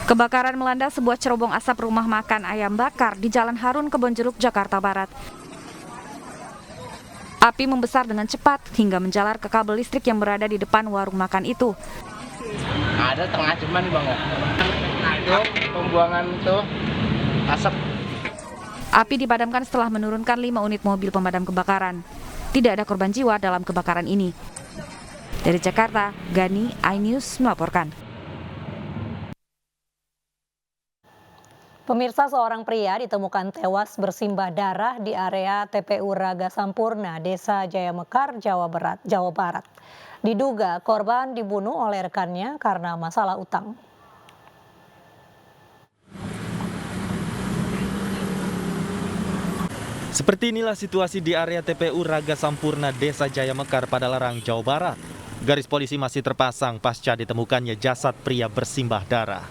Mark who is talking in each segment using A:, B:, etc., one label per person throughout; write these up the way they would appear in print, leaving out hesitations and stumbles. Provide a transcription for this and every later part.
A: Kebakaran melanda sebuah cerobong asap rumah makan ayam bakar di Jalan Harun Kebonjeruk, Jakarta Barat. Api membesar dengan cepat hingga menjalar ke kabel listrik yang berada di depan warung makan itu.
B: Ada tengah cuman Bang. Itu pembuangan itu asap.
A: Api dipadamkan setelah menurunkan 5 unit mobil pemadam kebakaran. Tidak ada korban jiwa dalam kebakaran ini. Dari Jakarta, Gani, iNews melaporkan.
C: Pemirsa, seorang pria ditemukan tewas bersimbah darah di area TPU Raga Sampurna, Desa Jayamekar, Jawa Barat. Diduga korban dibunuh oleh rekannya karena masalah utang.
D: Seperti inilah situasi di area TPU Raga Sampurna, Desa Jayamekar, Padalarang, Jawa Barat. Garis polisi masih terpasang pasca ditemukannya jasad pria bersimbah darah.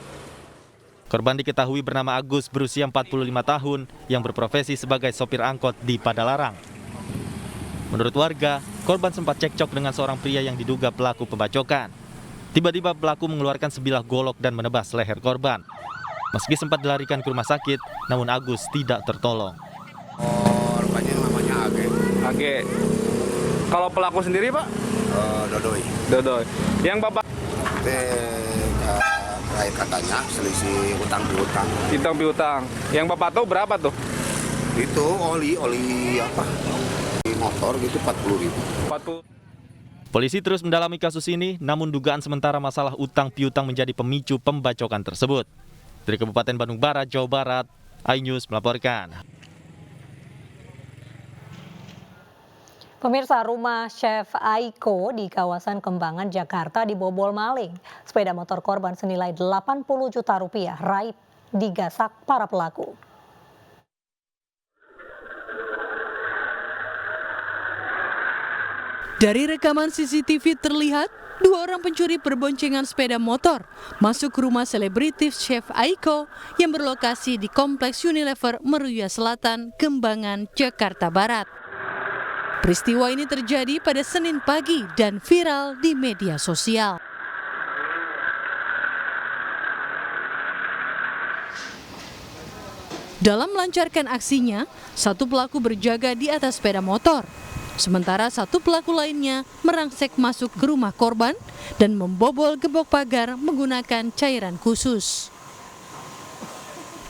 D: Korban diketahui bernama Agus, berusia 45 tahun, yang berprofesi sebagai sopir angkot di Padalarang. Menurut warga, korban sempat cekcok dengan seorang pria yang diduga pelaku pembacokan. Tiba-tiba pelaku mengeluarkan sebilah golok dan menebas leher korban. Meski sempat dilarikan ke rumah sakit, namun Agus tidak tertolong.
E: Korbannya namanya Age.
F: Kalau pelaku sendiri, Pak? Dodoy. Yang Bapak?
E: Terkait katanya selisih utang piutang.
F: Yang Bapak tahu berapa tuh?
E: Itu oli apa? Di motor gitu 40.000.
D: Polisi terus mendalami kasus ini, namun dugaan sementara masalah utang piutang menjadi pemicu pembacokan tersebut. Dari Kabupaten Bandung Barat, Jawa Barat, iNews melaporkan.
C: Pemirsa, rumah Chef Aiko di kawasan Kembangan, Jakarta dibobol maling. Sepeda motor korban senilai 80 juta rupiah raib digasak para pelaku.
G: Dari rekaman CCTV terlihat, 2 orang pencuri berboncengan sepeda motor masuk ke rumah selebritis Chef Aiko yang berlokasi di Kompleks Unilever Meruya Selatan, Kembangan, Jakarta Barat. Peristiwa ini terjadi pada Senin pagi dan viral di media sosial. Dalam melancarkan aksinya, satu pelaku berjaga di atas sepeda motor. Sementara satu pelaku lainnya merangsek masuk ke rumah korban dan membobol gembok pagar menggunakan cairan khusus.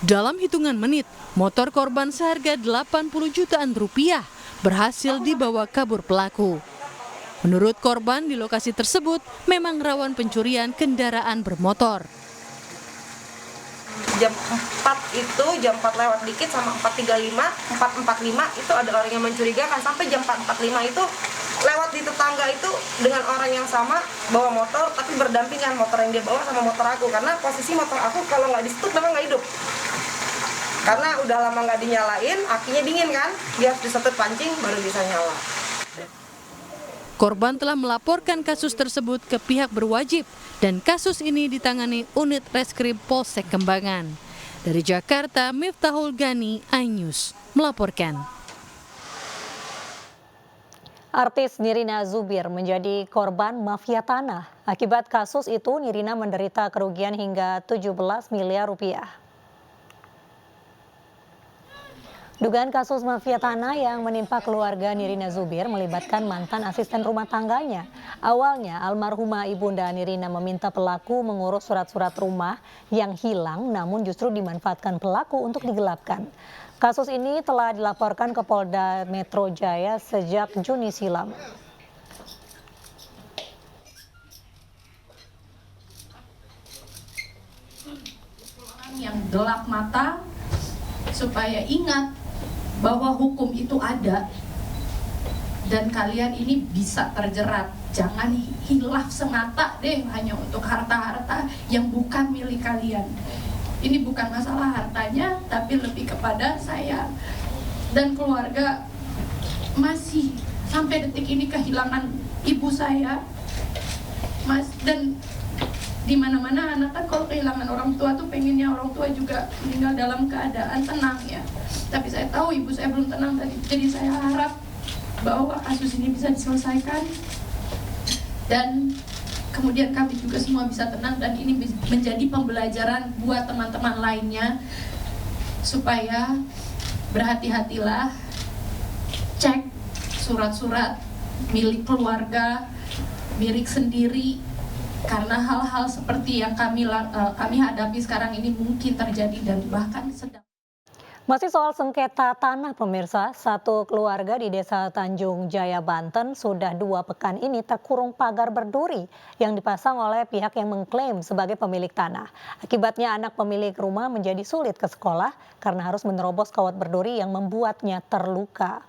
G: Dalam hitungan menit, motor korban seharga 80 jutaan rupiah berhasil dibawa kabur pelaku. Menurut korban, di lokasi tersebut memang rawan pencurian kendaraan bermotor.
H: Jam 4 itu, jam 4 lewat dikit sama 4.35, 4.45 itu ada orang yang mencurigakan. Sampai jam 4.45 itu lewat di tetangga itu dengan orang yang sama bawa motor, tapi berdampingan motor yang dia bawa sama motor aku. Karena posisi motor aku kalau nggak disetut memang nggak hidup. Karena udah lama nggak dinyalain, akinya dingin kan, dia harus disetut pancing baru bisa nyala.
G: Korban telah melaporkan kasus tersebut ke pihak berwajib dan kasus ini ditangani unit Reskrim Polsek Kembangan. Dari Jakarta, Miftahul Gani, iNews melaporkan.
C: Artis Nirina Zubir menjadi korban mafia tanah. Akibat kasus itu, Nirina menderita kerugian hingga 17 miliar rupiah. Dugaan kasus mafia tanah yang menimpa keluarga Nirina Zubir melibatkan mantan asisten rumah tangganya. Awalnya, almarhumah ibunda Nirina meminta pelaku mengurus surat-surat rumah yang hilang, namun justru dimanfaatkan pelaku untuk digelapkan. Kasus ini telah dilaporkan ke Polda Metro Jaya sejak Juni silam.
I: Yang gelap mata supaya ingat bahwa hukum itu ada dan kalian ini bisa terjerat. Jangan hilaf semata deh hanya untuk harta-harta yang bukan milik kalian. Ini bukan masalah hartanya, tapi lebih kepada saya dan keluarga masih sampai detik ini kehilangan ibu saya, Mas, dan di mana-mana anak kan kalau kehilangan orang tua tuh pengennya orang tua juga meninggal dalam keadaan tenang ya. Tapi saya tahu ibu saya belum tenang tadi, jadi saya harap bahwa kasus ini bisa diselesaikan dan kemudian kami juga semua bisa tenang, dan ini menjadi pembelajaran buat teman-teman lainnya supaya berhati-hatilah, cek surat-surat milik keluarga, milik sendiri, karena hal-hal seperti yang kami hadapi sekarang ini mungkin terjadi dan bahkan sedang.
C: Masih soal sengketa tanah pemirsa, satu keluarga di Desa Tanjung Jaya, Banten sudah 2 pekan ini terkurung pagar berduri yang dipasang oleh pihak yang mengklaim sebagai pemilik tanah. Akibatnya anak pemilik rumah menjadi sulit ke sekolah karena harus menerobos kawat berduri yang membuatnya terluka.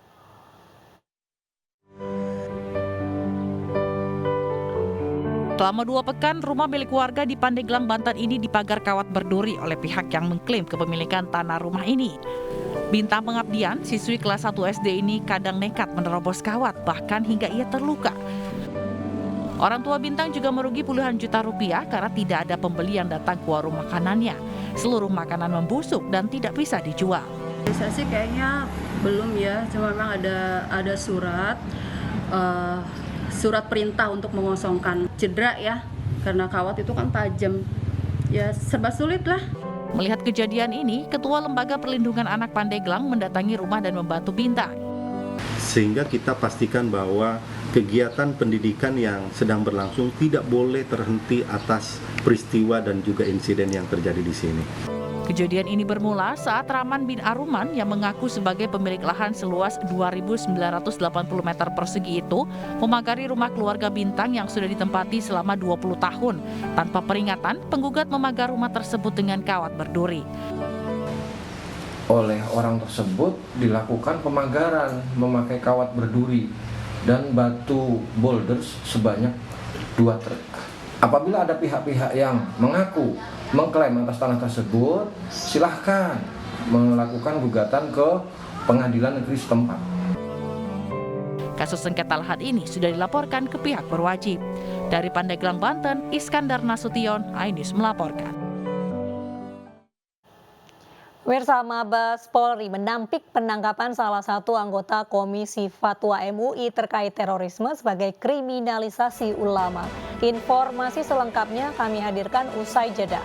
A: Selama 2 pekan, rumah milik warga di Pandeglang, Banten ini dipagar kawat berduri oleh pihak yang mengklaim kepemilikan tanah rumah ini. Bintang pengabdian, siswi kelas 1 SD ini kadang nekat menerobos kawat, bahkan hingga ia terluka. Orang tua Bintang juga merugi puluhan juta rupiah karena tidak ada pembeli yang datang ke warung makanannya. Seluruh makanan membusuk dan tidak bisa dijual.
J: Saya sih kayaknya belum ya, cuma memang ada surat perintah untuk mengosongkan. Cedera ya, karena kawat itu kan tajam. Ya serba sulit lah.
A: Melihat kejadian ini, Ketua Lembaga Perlindungan Anak Pandeglang mendatangi rumah dan membantu Bintang.
K: Sehingga kita pastikan bahwa kegiatan pendidikan yang sedang berlangsung tidak boleh terhenti atas peristiwa dan juga insiden yang terjadi di sini.
A: Kejadian ini bermula saat Rahman bin Aruman yang mengaku sebagai pemilik lahan seluas 2.980 meter persegi itu memagari rumah keluarga Bintang yang sudah ditempati selama 20 tahun. Tanpa peringatan, penggugat memagar rumah tersebut dengan kawat berduri.
L: Oleh orang tersebut dilakukan pemagaran memakai kawat berduri dan batu boulders sebanyak 2 truk. Apabila ada pihak-pihak yang mengaku mengklaim atas tanah tersebut, silahkan melakukan gugatan ke pengadilan negeri setempat.
A: Kasus sengketa lahan ini sudah dilaporkan ke pihak berwajib. Dari Pandeglang, Banten, Iskandar Nasution, iNews melaporkan.
C: Pemirsa, Mabes Polri menampik penangkapan salah satu anggota Komisi Fatwa MUI terkait terorisme sebagai kriminalisasi ulama. Informasi selengkapnya kami hadirkan usai jeda.